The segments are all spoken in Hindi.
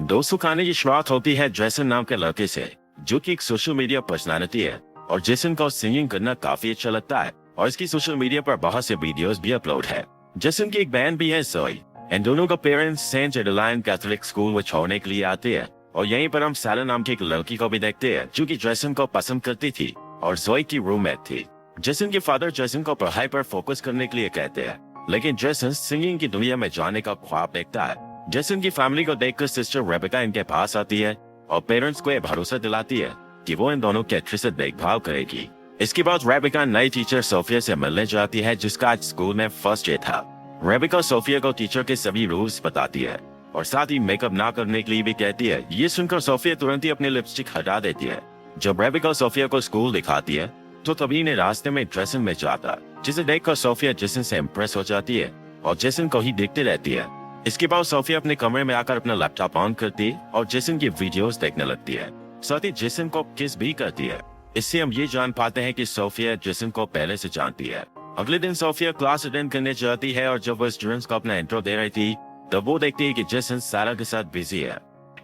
दोस्तों, खाने की शुरुआत होती है जेसन नाम के लड़के से, जो कि एक सोशल मीडिया पर्सनालिटी है। और जेसन को सिंगिंग करना काफी अच्छा लगता है और इसकी सोशल मीडिया पर बहुत से वीडियोस भी अपलोड है। जेसन की एक बहन भी है, जोई। इन दोनों का पेरेंट्स सेंट एडलाइन कैथोलिक स्कूल में छोड़ने के लिए आते हैं। और यहीं पर हम सैरा नाम की एक लड़की को भी देखते हैं, जो कि जेसन को पसंद करती थी और जोई की रूममेट थी। जेसन के फादर जेसन को पढ़ाई पर फोकस करने के लिए कहते हैं, लेकिन जेसन सिंगिंग की दुनिया में जाने का ख्वाब देखता है। जेसन की फैमिली को देखकर सिस्टर रेबेका इनके पास आती है और पेरेंट्स को यह भरोसा दिलाती है कि वो इन दोनों की अच्छे से देखभाल करेगी। इसके बाद रेबेका नई टीचर सोफिया से मिलने जाती है, जिसका आज स्कूल में फर्स्ट डे था। रेबेका सोफिया को टीचर के सभी रूल्स बताती है और साथ ही मेकअप ना करने के लिए भी कहती है। ये सुनकर सोफिया तुरंत ही अपनी लिपस्टिक हटा देती है। जब रेबेका सोफिया को स्कूल दिखाती है तो तभी ने रास्ते में जेसन में जाता, जिसे देखकर सोफिया जेसन से इम्प्रेस हो जाती है और जेसन को ही देखती रहती है। इसके बाद सोफिया अपने कमरे में आकर अपना लैपटॉप ऑन करती है और जेसन की वीडियोस देखने लगती है। साथ ही जेसन को किस भी करती है। इससे हम ये जान पाते हैं कि सोफिया जेसन को पहले से जानती है। अगले दिन सोफिया क्लास अटेंड करने जाती है और जब वो स्टूडेंट्स को अपना इंट्रो दे रही थी तब वो देखती है कि जेसन सारा के साथ बिजी है।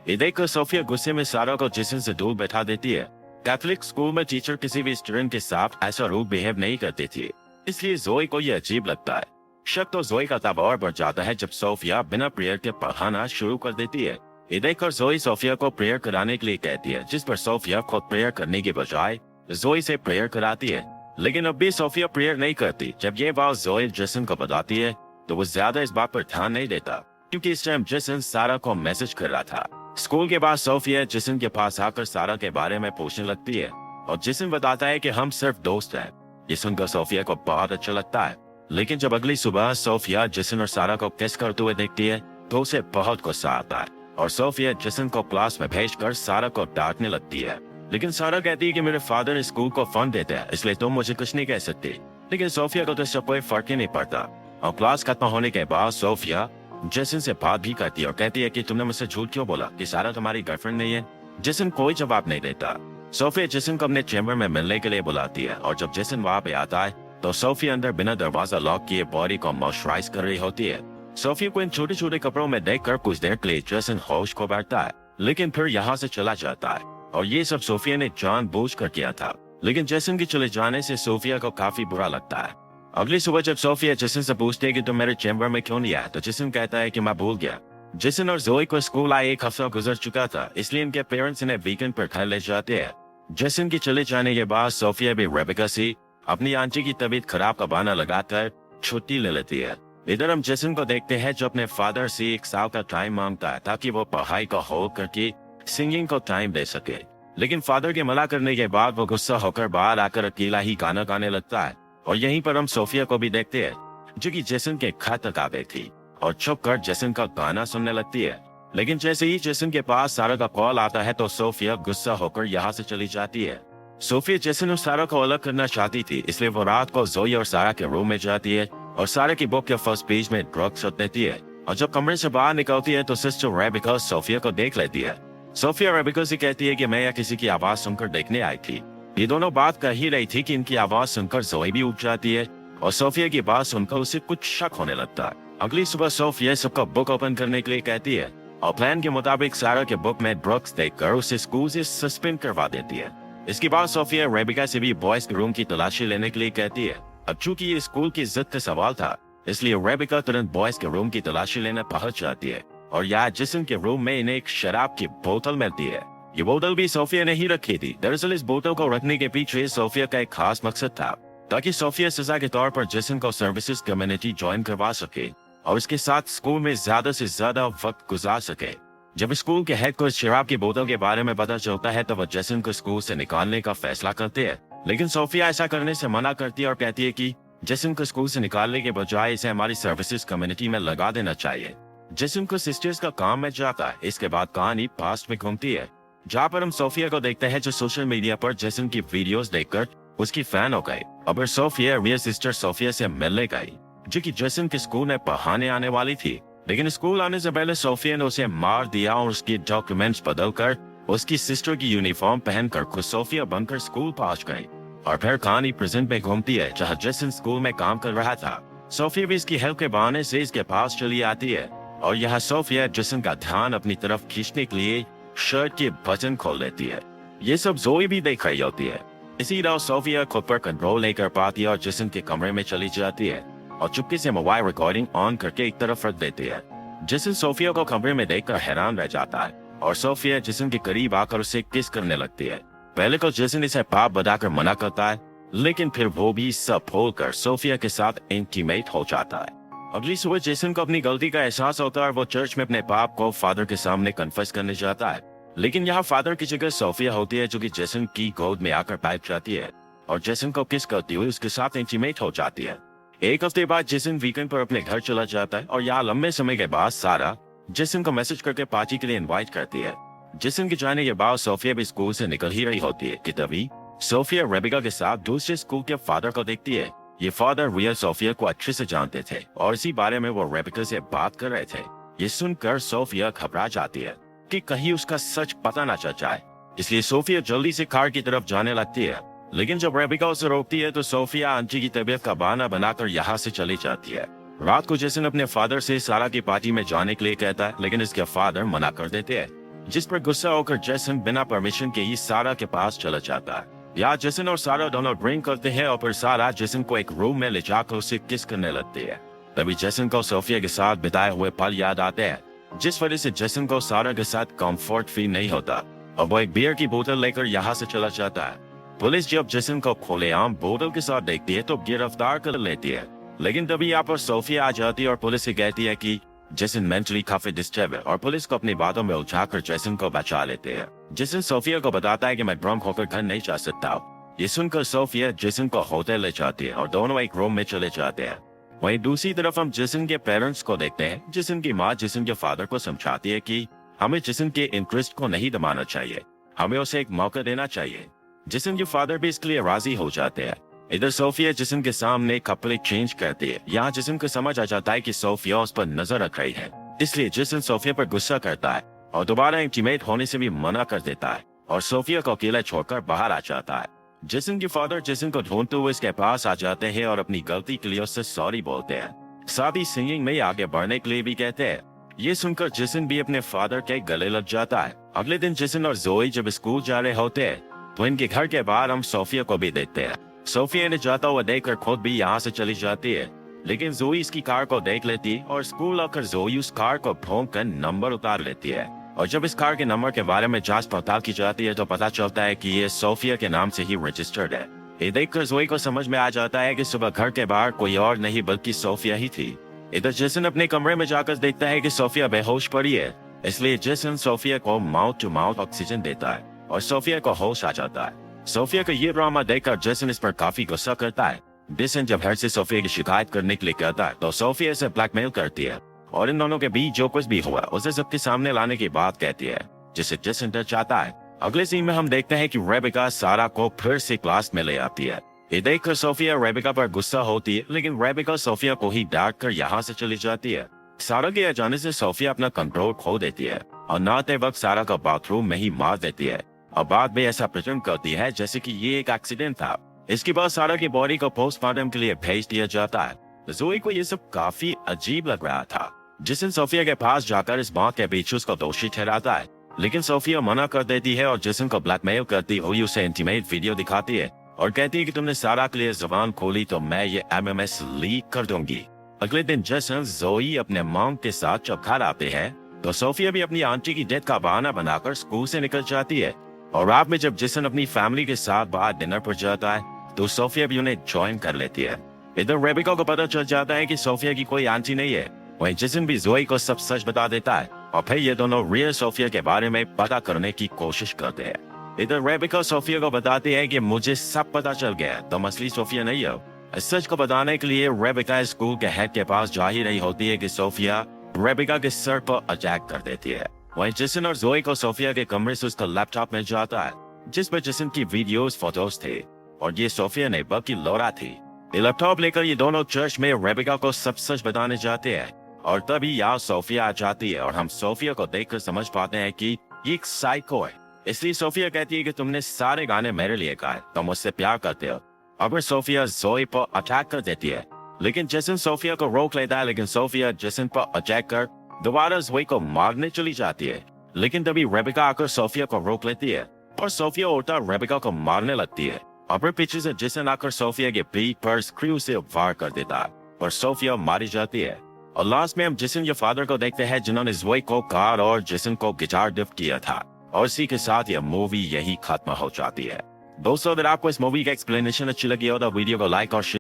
ये देखकर सोफिया गुस्से में सारा को जेसन से दूर बैठा देती है। कैथोलिक स्कूल में टीचर किसी भी स्टूडेंट के साथ ऐसा रूड बिहेव नहीं करती थी, इसलिए जोई को यह अजीब लगता है। शक तो जोई का तब और बढ़ जाता है जब सोफिया बिना प्रेयर के पढ़ाना शुरू कर देती है। ये देखकर जोई सोफिया को प्रेयर कराने के लिए कहती है, जिस पर सोफिया खुद प्रेयर करने के बजाय जोई से प्रेयर कराती है। लेकिन अब भी सोफिया प्रेयर नहीं करती। जब ये बात जोई जेसन को बताती है तो वो ज्यादा इस बात पर ध्यान नहीं देता, क्योंकि इस टाइम जेसन सारा को मैसेज कर रहा था। स्कूल के बाद सोफिया जेसन के पास आकर सारा के बारे में पूछने लगती है और जेसन बताता है कि हम सिर्फ दोस्त हैं। ये सुनकर सोफिया को बहुत अच्छा लगता है। लेकिन जब अगली सुबह सोफिया जेसन और सारा को किस करते हुए देखती है तो उसे बहुत गुस्सा आता है और सोफिया जेसन को क्लास में भेजकर सारा को डांटने लगती है। लेकिन सारा कहती है कि मेरे फादर स्कूल को फंड देते हैं, इसलिए तुम मुझे कुछ नहीं कह सकती। लेकिन सोफिया को तो इससे कोई फर्क ही नहीं पड़ता। और क्लास खत्म होने के बाद सोफिया जेसन से बात भी करती है और कहती है कि तुमने मुझसे झूठ क्यों बोला कि सारा तुम्हारी गर्लफ्रेंड नहीं है। जेसन कोई जवाब नहीं देता। सोफिया जेसन को अपने चैम्बर में मिलने के लिए बुलाती है और जब जेसन वहाँ पे आता है तो सोफिया अंदर बिना दरवाजा लॉक किए बॉडी को मॉइस्चराइज कर रही होती है। सोफिया को इन छोटे छोटे कपड़ों में देखकर कुछ देर के लिए जेसन होश को बैठता है, लेकिन फिर यहाँ से चला जाता है। और ये सब सोफिया ने जानबूझकर किया था। लेकिन जेसन के चले जाने से सोफिया को काफी बुरा लगता है। अगली सुबह जब सोफिया जेसन से पूछती है कि तुम मेरे चैम्बर में क्यों नहीं आया, तो जेसन कहता है कि मैं भूल गया। जेसन और जोई को स्कूल आए 1 हफ्ता गुजर चुका था, इसलिए इनके पेरेंट्स इन्हें वीकेंड पर घर ले जाते हैं। जेसन के चले जाने के बाद सोफिया भी रेबेका से अपनी आंटी की तबीयत खराब का बहाना लगाकर छुट्टी ले लेती है। इधर हम जेसन को देखते हैं जो अपने फादर से 1 साल का टाइम मांगता है ताकि वो पढ़ाई को होल्ड करके सिंगिंग को टाइम दे सके। लेकिन फादर के मना करने के बाद वो गुस्सा होकर बाहर आकर अकेला ही गाना गाने लगता है। और यहीं पर हम सोफिया को भी देखते हैं, जो कि जेसन के घर तक आ गई थी और छुप कर जेसन का गाना सुनने लगती है। लेकिन जैसे ही जेसन के पास सारा का कॉल आता है तो सोफिया गुस्सा होकर यहाँ से चली जाती है। सोफिया जेसन और सारा को अलग करना चाहती थी, इसलिए वो रात को जोई और सारा के रूम में जाती है और सारा की बुक के फर्स्ट पेज में ड्रग्स रख देती है। और जब कमरे से बाहर निकलती है तो सिस्टर रेबेका सोफिया को देख लेती है। सोफिया रेबेका से कहती है कि मैं यहाँ किसी की आवाज सुनकर देखने आई थी। ये दोनों बात कर ही रही थी कि इनकी आवाज सुनकर जोई भी उठ जाती है और सोफिया की बात सुनकर उसे कुछ शक होने लगता है। अगली सुबह सोफिया सबका बुक ओपन करने के लिए कहती है और प्लान के मुताबिक सारा के बुक में ड्रग्स देखकर उसे स्कूल से सस्पेंड करवा देती है। इसके बाद सोफिया रेबेका से भी बॉयज के रूम की तलाशी लेने के लिए कहती है। अब चूंकि ये स्कूल की इज्जत का सवाल था, इसलिए रेबेका तुरंत बॉयज के रूम की तलाशी लेने पहुंच जाती है और यहाँ जेसन के रूम में इन्हें एक शराब की बोतल मिलती है। ये बोतल भी सोफिया ने ही रखी थी। दरअसल इस बोतल को रखने के पीछे सोफिया का एक खास मकसद था, ताकि सोफिया सजा के तौर पर जेसन को सर्विसेज कम्युनिटी ज्वाइन करवा सके और उसके साथ स्कूल में ज्यादा से ज्यादा वक्त गुजार सके। जब स्कूल के हेड को इस शराब की बोतल के बारे में पता चलता है तो वह जेसन को स्कूल से निकालने का फैसला करते हैं। लेकिन सोफिया ऐसा करने से मना करती है और कहती है कि जेसन को स्कूल से निकालने के बजाय इसे हमारी सर्विसेज कम्युनिटी में लगा देना चाहिए। जेसन को सिस्टर्स का काम में जाता है। इसके बाद कहानी पास्ट में घूमती है, जहाँ पर हम सोफिया को देखते हैं जो सोशल मीडिया पर जेसन की वीडियोस देखकर उसकी फैन हो गई। अब सोफिया रियल सिस्टर सोफिया से मिलने गई, जो कि जेसन के स्कूल में पढ़ाने आने वाली थी। लेकिन स्कूल आने से पहले सोफिया ने उसे मार दिया और उसके डॉक्यूमेंट्स बदलकर उसकी सिस्टर की यूनिफॉर्म पहनकर खुद सोफिया बनकर स्कूल पहुंच गई। और फिर कहानी प्रेजेंट में घूमती है, जहाँ जेसन स्कूल में काम कर रहा था। सोफिया भी इसकी हेल्प के बहाने से इसके पास चली आती है। और यहाँ सोफिया जेसन का ध्यान अपनी तरफ खींचने के लिए शर्ट के बटन खोल लेती है। ये सब जोई भी देख रही होती है। इसी दौरान सोफिया खुद पर कंट्रोल नहीं कर पाती और जेसन के कमरे में चली जाती है और चुपके से मोबाइल रिकॉर्डिंग ऑन करके एक तरफ रख देती है। जेसन सोफिया को कमरे में देखकर हैरान रह जाता है और सोफिया जेसन के करीब आकर उसे किस करने लगती है। पहले तो जेसन इसे पाप बताकर मना करता है, लेकिन फिर वो भी सब भूलकर सोफिया के साथ इंटीमेट हो जाता है। अगली सुबह जेसन को अपनी गलती का एहसास होता है और वो चर्च में अपने पाप को फादर के सामने कन्फेस करने जाता है। लेकिन यहाँ फादर की जगह सोफिया होती है, जो कि जेसन की गोद में आकर बैठ जाती है और जेसन को किस करती हुई उसके साथ इंटीमेट हो जाती है। एक हफ्ते बाद जेसन वीकेंड पर अपने घर चला जाता है और यहाँ लंबे समय के बाद सारा जेसन को मैसेज करके पार्टी के लिए इनवाइट करती है। जेसन के जाने के बाद सोफिया भी स्कूल से निकल ही रही होती है कि तभी सोफिया रेबिका के साथ दूसरे स्कूल के फादर को देखती है। ये फादर रियल सोफिया को अच्छे से जानते थे और इसी बारे में वो रेबिका से बात कर रहे थे। ये सुनकर सोफिया घबरा जाती है कि कहीं उसका सच पता ना चल जाए, इसलिए सोफिया जल्दी से कार की तरफ जाने लगती है। लेकिन जब रेबिका उसे रोकती है तो सोफिया आंटी की तबीयत का बहाना बनाकर यहाँ से चली जाती है। रात को जेसन अपने फादर से सारा की पार्टी में जाने के लिए कहता है, लेकिन इसके फादर मना कर देते हैं, जिस पर गुस्सा होकर जेसन बिना परमिशन के ही सारा के पास चला जाता है। यहाँ जेसन और सारा दोनों ड्रिंक करते हैं और फिर सारा जेसन को एक रूम में ले जाकर उसे किस करने लगती है। तभी जेसन को सोफिया के साथ बिताए हुए पल याद आते हैं, जिस वजह से जेसन को सारा के साथ कंफर्ट फील नहीं होता और वो एक बियर की बोतल लेकर यहाँ से चला जाता है। पुलिस जब जेसन को खुलेआम बोतल के साथ देखती है तो गिरफ्तार कर लेती है। लेकिन तभी यहाँ पर सोफिया आ जाती है और पुलिस से कहती है कि जेसन मेंटली काफी डिस्टर्ब है और पुलिस को अपनी बातों में उलझाकर जेसन को बचा लेते हैं। जेसन सोफिया को बताता है कि मैं ड्रंक होकर घर नहीं जा सकता। ये सुनकर सोफिया जेसन को होटल ले जाती है और दोनों एक रूम में चले जाते हैं। वहीं दूसरी तरफ हम जेसन के पेरेंट्स को देखते हैं। जेसन की माँ जेसन के फादर को समझाती है कि हमें जेसन के इंटरेस्ट को नहीं दबाना चाहिए, हमें उसे एक मौका देना चाहिए। जेसन के फादर भी इसके लिए राजी हो जाते हैं। इधर सोफिया जेसन के सामने कपड़े चेंज करती है। यहाँ जेसन को समझ आ जाता है कि सोफिया उस पर नजर रख रही है, इसलिए जेसन सोफिया पर गुस्सा करता है और दोबारा इंटीमेट होने से भी मना कर देता है और सोफिया को अकेला छोड़कर बाहर आ जाता है। जेसन के फादर जेसन को ढूंढते हुए इसके पास आ जाते हैं और अपनी गलती के लिए उससे सॉरी बोलते हैं, साथ ही सिंगिंग में आगे बढ़ने के लिए भी कहते हैं। ये सुनकर जेसन भी अपने फादर के गले लग जाता है। अगले दिन जेसन और जोई जब स्कूल जा रहे होते हैं तो इनके घर के बाहर हम सोफिया को भी देखते हैं। सोफिया ने जाता हुआ देखकर खुद भी यहाँ से चली जाती है, लेकिन जोई इसकी कार को देख लेती है और स्कूल आकर जोई उस कार को भोंक कर नंबर उतार लेती है। और जब इस कार के नंबर के बारे में जांच पड़ताल की जाती है तो पता चलता है कि ये सोफिया के नाम से ही रजिस्टर्ड है। ये देखकर जोई को समझ में आ जाता है कि सुबह घर के बाहर कोई और नहीं बल्कि सोफिया ही थी। इधर जेसन अपने कमरे में जाकर देखता है कि सोफिया बेहोश पड़ी है, इसलिए जेसन सोफिया को माउथ टू माउथ ऑक्सीजन देता है और सोफिया को होश आ जाता है। सोफिया का ये ड्रामा देखकर जेसन इस पर काफी गुस्सा करता है। जेसन जब घर से सोफिया की शिकायत करने के लिए कहता है तो सोफिया इसे ब्लैकमेल करती है और इन दोनों के बीच जो कुछ भी हुआ उसे सबके सामने लाने की बात कहती है, जिसे जेसन डर जाता है। अगले सीन में हम देखते हैं कि रेबिका सारा को फिर से क्लास में ले आती है। ये देखकर सोफिया रेबिका पर गुस्सा होती है, लेकिन रेबिका सोफिया को ही डांट कर यहाँ से चली जाती है। सारा के आ जाने से सोफिया अपना कंट्रोल खो देती है और नहाते वक्त सारा का बाथरूम में ही मार देती है और बाद में ऐसा प्रेजेंट करती है जैसे कि ये एक एक्सीडेंट था। इसके बाद सारा की बॉडी को पोस्टमार्टम के लिए भेज दिया जाता है। जोई को ये सब काफी अजीब लग रहा था। जेसन सोफिया के पास जाकर इस बात के पीछे उसको दोषी ठहराता है, लेकिन सोफिया मना कर देती है और जेसन को ब्लैकमेल करती हुई उसे इंटीमेट वीडियो दिखाती है और कहती है कि तुमने सारा के लिए जुबान खोली तो मैं ये MMS लीक कर दूंगी। अगले दिन जेसन जोई अपने मॉम के साथ जब घर आते हैं तो सोफिया भी अपनी आंटी की डेथ का बहाना बनाकर स्कूल से निकल जाती है और रात में जब जेसन अपनी फैमिली के साथ बाहर डिनर पर जाता है तो सोफिया भी उन्हें ज्वाइन कर लेती है। इधर रेबिका को पता चल जाता है कि सोफिया की कोई आंटी नहीं है। वहीं जेसन भी जोई को सब सच बता देता है और फिर ये दोनों रियल सोफिया के बारे में पता करने की कोशिश करते हैं। इधर रेबिका सोफिया को बताती है कि मुझे सब पता चल गया, तुम असली सोफिया नहीं हो। इस सच को बताने के लिए रेबिका स्कूल के हेड के पास जा ही रही होती है कि सोफिया रेबिका के सर पर अटैक कर देती है। वहीं जेसन और जोई को सोफिया के कमरे से उसका लैपटॉप मिल जाता है, जिसमें जेसन की वीडियोस फोटोज थे और ये सोफिया नहीं बल्कि लौरा थी। ये लैपटॉप लेकर ये दोनों चर्च में रेबिका को सब सच बताने जाते हैं और तभी यहाँ सोफिया आ जाती है और हम सोफिया को देखकर समझ पाते हैं कि ये एक साइको है। इसलिए सोफिया कहती है कि तुमने सारे गाने मेरे लिए गाए, तुम मुझसे प्यार करते हो। अब सोफिया जोई पर अटैक कर देती है, लेकिन जेसन सोफिया को रोक लेता है, लेकिन सोफिया जेसन पर अटैक कर दोबारा जोई को मारने चली जाती है, लेकिन तभी रेबिका आकर सोफिया को रोक लेती है और सोफिया उल्टा रेबिका को मारने लगती है। और फिर पीछे से जेसन आकर सोफिया के पीठ पर स्क्रू से वार कर देता है और सोफिया मारी जाती है। और लास्ट में हम जेसन के फादर को देखते हैं, जिन्होंने जोई को कार और जेसन को गिटार गिफ्ट किया था। और इसी के साथ यह मूवी यही खत्म हो जाती है। दोस्तों, अगर आपको इस मूवी का एक्सप्लेनेशन अच्छी लगी हो तो वीडियो को लाइक और शेयर